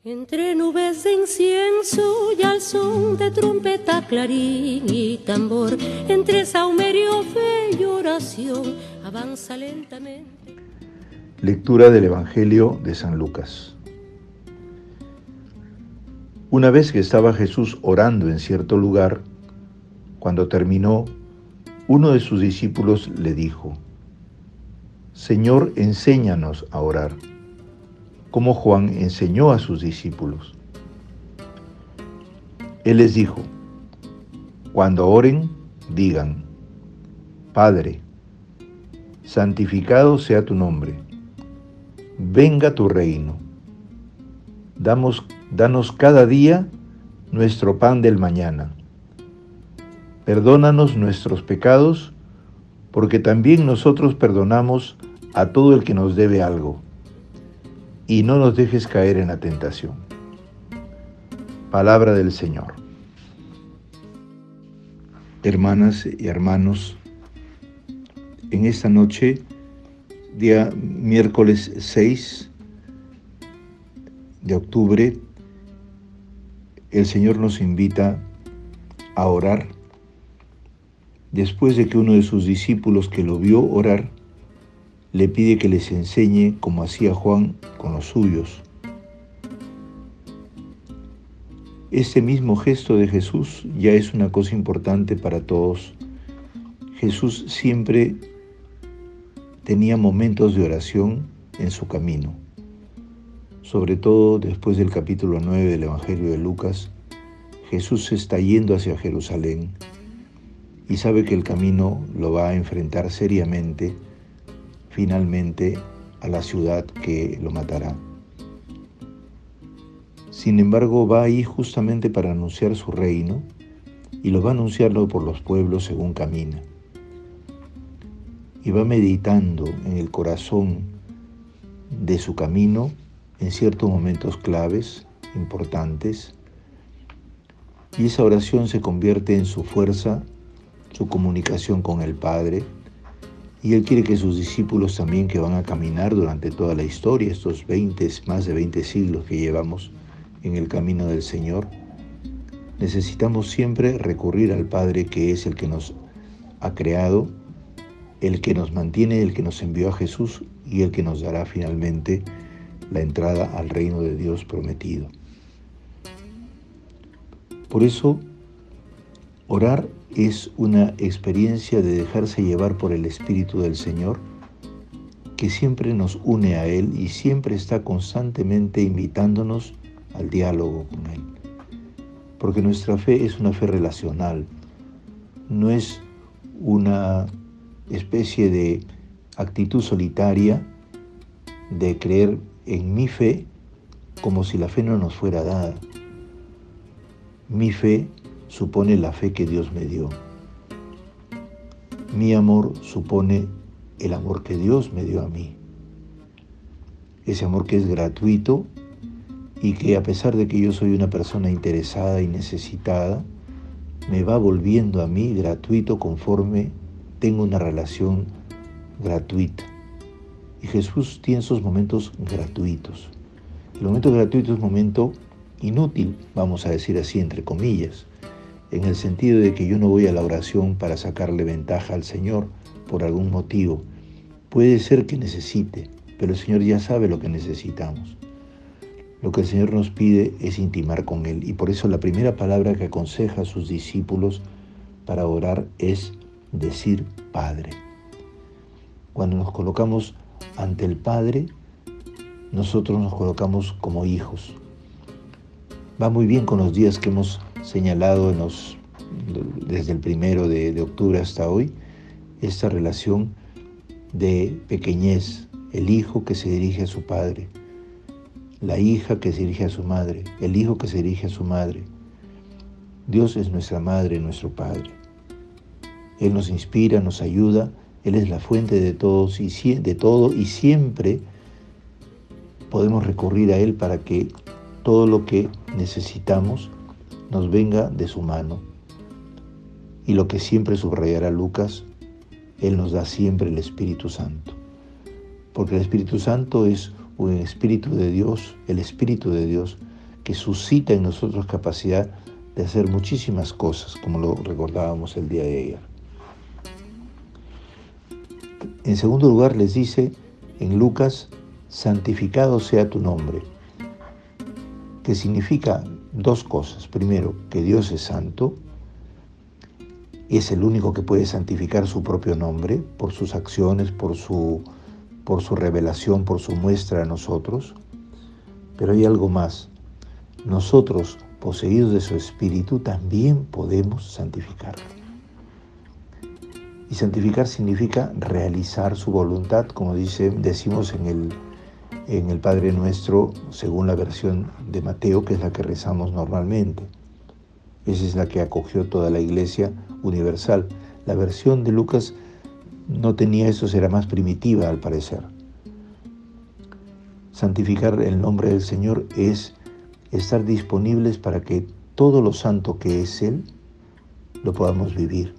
Entre nubes de incienso y al son de trompeta, clarín y tambor, entre saumerio, fe y oración, avanza lentamente. Lectura del Evangelio de San Lucas. Una vez que estaba Jesús orando en cierto lugar, cuando terminó, uno de sus discípulos le dijo: Señor, enséñanos a orar, como Juan enseñó a sus discípulos. Él les dijo: cuando oren, digan: Padre, santificado sea tu nombre, venga tu reino. Danos cada día nuestro pan del mañana. Perdónanos nuestros pecados, porque también nosotros perdonamos a todo el que nos debe algo. Y no nos dejes caer en la tentación. Palabra del Señor. Hermanas y hermanos, en esta noche, día miércoles 6 de octubre, el Señor nos invita a orar después de que uno de sus discípulos que lo vio orar le pide que les enseñe como hacía Juan con los suyos. Este mismo gesto de Jesús ya es una cosa importante para todos. Jesús siempre tenía momentos de oración en su camino. Sobre todo después del capítulo 9 del Evangelio de Lucas, Jesús se está yendo hacia Jerusalén y sabe que el camino lo va a enfrentar seriamente, finalmente, a la ciudad que lo matará. Sin embargo, va ahí justamente para anunciar su reino y lo va a anunciarlo por los pueblos según camina. Y va meditando en el corazón de su camino en ciertos momentos claves, importantes, y esa oración se convierte en su fuerza, su comunicación con el Padre, y Él quiere que sus discípulos también, que van a caminar durante toda la historia, estos más de 20 siglos que llevamos en el camino del Señor, necesitamos siempre recurrir al Padre, que es el que nos ha creado, el que nos mantiene, el que nos envió a Jesús y el que nos dará finalmente la entrada al reino de Dios prometido. Por eso, orar es una experiencia de dejarse llevar por el Espíritu del Señor, que siempre nos une a Él y siempre está constantemente invitándonos al diálogo con Él. Porque nuestra fe es una fe relacional, no es una especie de actitud solitaria de creer en mi fe como si la fe no nos fuera dada. Mi fe supone la fe que Dios me dio. Mi amor supone el amor que Dios me dio a mí. Ese amor que es gratuito y que, a pesar de que yo soy una persona interesada y necesitada, me va volviendo a mí gratuito conforme tengo una relación gratuita. Y Jesús tiene esos momentos gratuitos. El momento gratuito es un momento inútil, vamos a decir así, entre comillas, en el sentido de que yo no voy a la oración para sacarle ventaja al Señor por algún motivo. Puede ser que necesite, pero el Señor ya sabe lo que necesitamos. Lo que el Señor nos pide es intimar con Él, y por eso la primera palabra que aconseja a sus discípulos para orar es decir Padre. Cuando nos colocamos ante el Padre, nosotros nos colocamos como hijos. Va muy bien con los días que hemos señalado desde el 1 de octubre hasta hoy, esta relación de pequeñez, el hijo que se dirige a su padre, la hija que se dirige a su madre, el hijo que se dirige a su madre. Dios es nuestra madre, nuestro padre. Él nos inspira, nos ayuda, Él es la fuente de todo y siempre podemos recurrir a Él para que todo lo que necesitamos nos venga de su mano. Y lo que siempre subrayará Lucas, Él nos da siempre el Espíritu Santo. Porque el Espíritu Santo es un Espíritu de Dios, el Espíritu de Dios, que suscita en nosotros capacidad de hacer muchísimas cosas, como lo recordábamos el día de ayer. En segundo lugar, les dice en Lucas, santificado sea tu nombre, que significa dos cosas. Primero, que Dios es santo, es el único que puede santificar su propio nombre por sus acciones, por su revelación, por su muestra a nosotros. Pero hay algo más. Nosotros, poseídos de su Espíritu, también podemos santificarlo. Y santificar significa realizar su voluntad, como decimos en el Padre Nuestro, según la versión de Mateo, que es la que rezamos normalmente. Esa es la que acogió toda la Iglesia universal. La versión de Lucas no tenía eso, era más primitiva al parecer. Santificar el nombre del Señor es estar disponibles para que todo lo santo que es Él lo podamos vivir.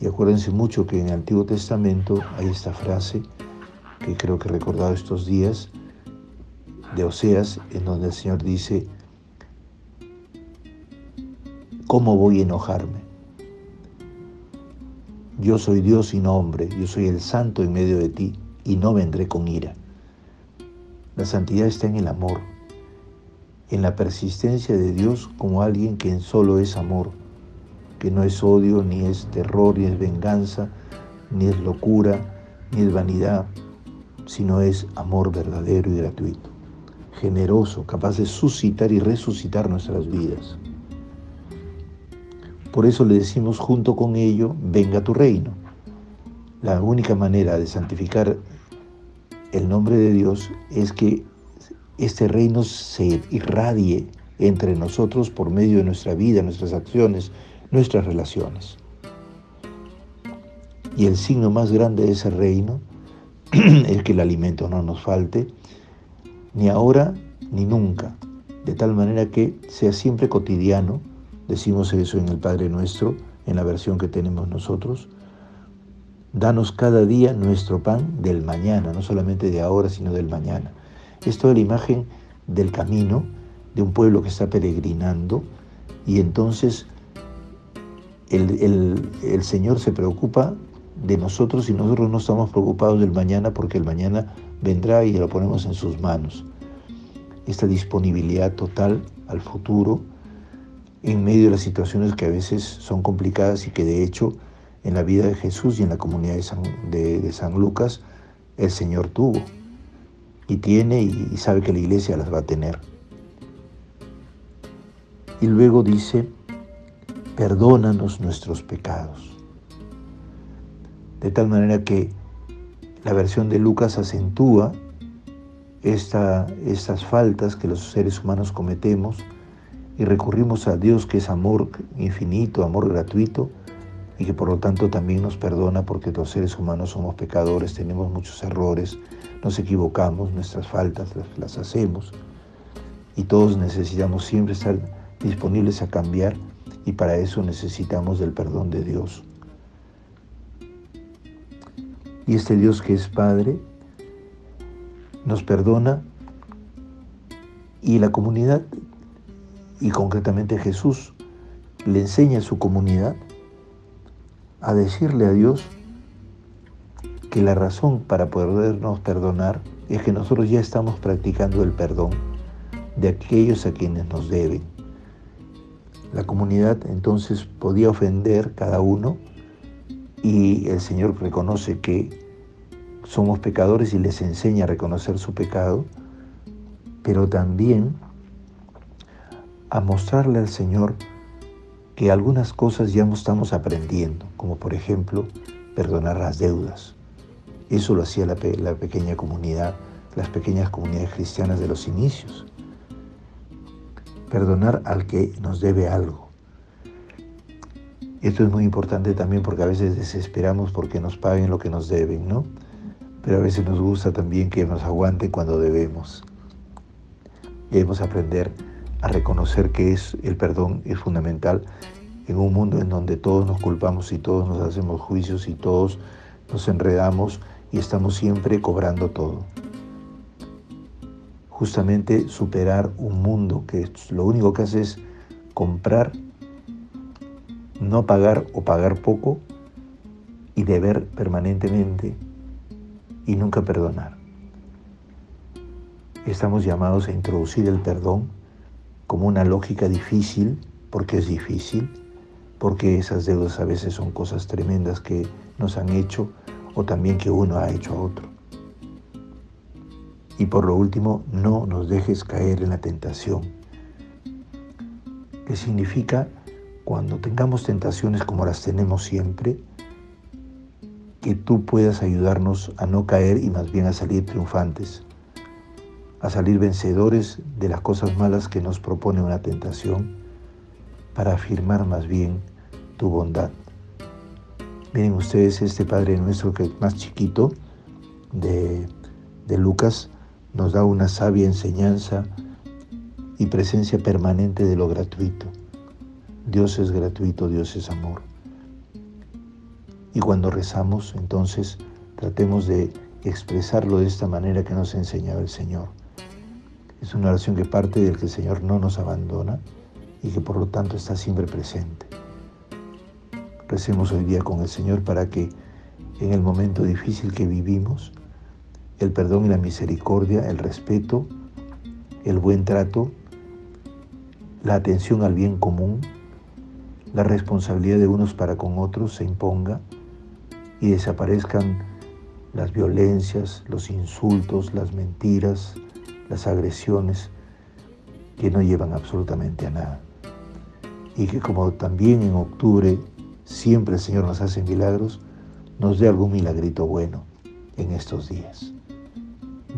Y acuérdense mucho que en el Antiguo Testamento hay esta frase que creo que he recordado estos días de Oseas, en donde el Señor dice: ¿cómo voy a enojarme? Yo soy Dios y no hombre, yo soy el santo en medio de ti y no vendré con ira. La santidad está en el amor, en la persistencia de Dios como alguien que solo es amor, que no es odio, ni es terror, ni es venganza, ni es locura, ni es vanidad, sino es amor verdadero y gratuito, generoso, capaz de suscitar y resucitar nuestras vidas. Por eso le decimos junto con ello, venga tu reino. La única manera de santificar el nombre de Dios es que este reino se irradie entre nosotros por medio de nuestra vida, nuestras acciones, nuestras relaciones. Y el signo más grande de ese reino es que el alimento no nos falte, ni ahora ni nunca, de tal manera que sea siempre cotidiano. Decimos eso en el Padre Nuestro, en la versión que tenemos nosotros. Danos cada día nuestro pan del mañana, no solamente de ahora, sino del mañana. Es toda la imagen del camino de un pueblo que está peregrinando, y entonces el Señor se preocupa de nosotros y nosotros no estamos preocupados del mañana, porque el mañana vendrá y lo ponemos en sus manos. Esta disponibilidad total al futuro, en medio de las situaciones que a veces son complicadas y que de hecho en la vida de Jesús y en la comunidad de San Lucas el Señor tuvo y tiene, y sabe que la Iglesia las va a tener. Y luego dice: perdónanos nuestros pecados. De tal manera que la versión de Lucas acentúa estas faltas que los seres humanos cometemos, y recurrimos a Dios, que es amor infinito, amor gratuito, y que por lo tanto también nos perdona, porque los seres humanos somos pecadores, tenemos muchos errores, nos equivocamos, nuestras faltas las hacemos, y todos necesitamos siempre estar disponibles a cambiar, y para eso necesitamos del perdón de Dios. Y este Dios que es Padre nos perdona, y la comunidad, y concretamente Jesús, le enseña a su comunidad a decirle a Dios que la razón para podernos perdonar es que nosotros ya estamos practicando el perdón de aquellos a quienes nos deben. La comunidad entonces podía ofender cada uno, y el Señor reconoce que somos pecadores y les enseña a reconocer su pecado, pero también a mostrarle al Señor que algunas cosas ya no estamos aprendiendo, como por ejemplo perdonar las deudas. Eso lo hacía la pequeña comunidad, las pequeñas comunidades cristianas de los inicios. Perdonar al que nos debe algo. Esto es muy importante también, porque a veces desesperamos porque nos paguen lo que nos deben, ¿no? Pero a veces nos gusta también que nos aguanten cuando debemos. Debemos aprender a reconocer que el perdón es fundamental en un mundo en donde todos nos culpamos y todos nos hacemos juicios y todos nos enredamos y estamos siempre cobrando todo. justamente superar un mundo que lo único que hace es comprar, no pagar o pagar poco y deber permanentemente y nunca perdonar. Estamos llamados a introducir el perdón como una lógica difícil, porque es difícil, porque esas deudas a veces son cosas tremendas que nos han hecho o también que uno ha hecho a otro. Y por lo último, no nos dejes caer en la tentación, que significa cuando tengamos tentaciones como las tenemos siempre, que tú puedas ayudarnos a no caer y más bien a salir triunfantes, a salir vencedores de las cosas malas que nos propone una tentación, para afirmar más bien tu bondad. Miren ustedes, este Padre Nuestro, que es más chiquito, de Lucas, nos da una sabia enseñanza y presencia permanente de lo gratuito. Dios es gratuito, Dios es amor. Y cuando rezamos, entonces, tratemos de expresarlo de esta manera que nos ha enseñado el Señor. Es una oración que parte del que el Señor no nos abandona y que por lo tanto está siempre presente. Recemos hoy día con el Señor para que en el momento difícil que vivimos, el perdón y la misericordia, el respeto, el buen trato, la atención al bien común, la responsabilidad de unos para con otros se imponga y desaparezcan las violencias, los insultos, las mentiras, las agresiones que no llevan absolutamente a nada. Y que como también en octubre siempre el Señor nos hace milagros, nos dé algún milagrito bueno en estos días.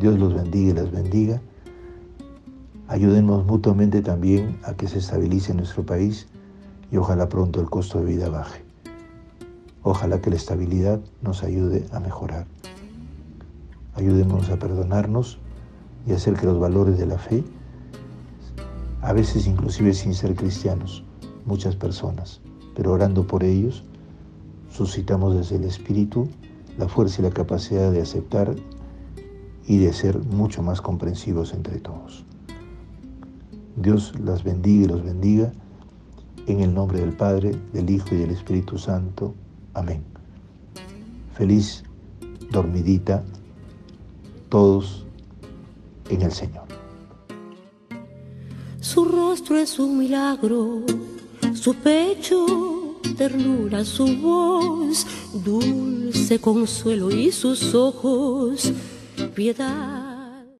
Dios los bendiga y las bendiga. Ayúdennos mutuamente también a que se estabilice nuestro país y ojalá pronto el costo de vida baje. Ojalá que la estabilidad nos ayude a mejorar. Ayudémonos a perdonarnos y a hacer que los valores de la fe, a veces inclusive sin ser cristianos, muchas personas, pero orando por ellos, suscitamos desde el Espíritu la fuerza y la capacidad de aceptar y de ser mucho más comprensivos entre todos. Dios las bendiga y los bendiga, en el nombre del Padre, del Hijo y del Espíritu Santo. Amén. Feliz dormidita todos en el Señor. Su rostro es un milagro, su pecho ternura, su voz dulce consuelo y sus ojos piedad.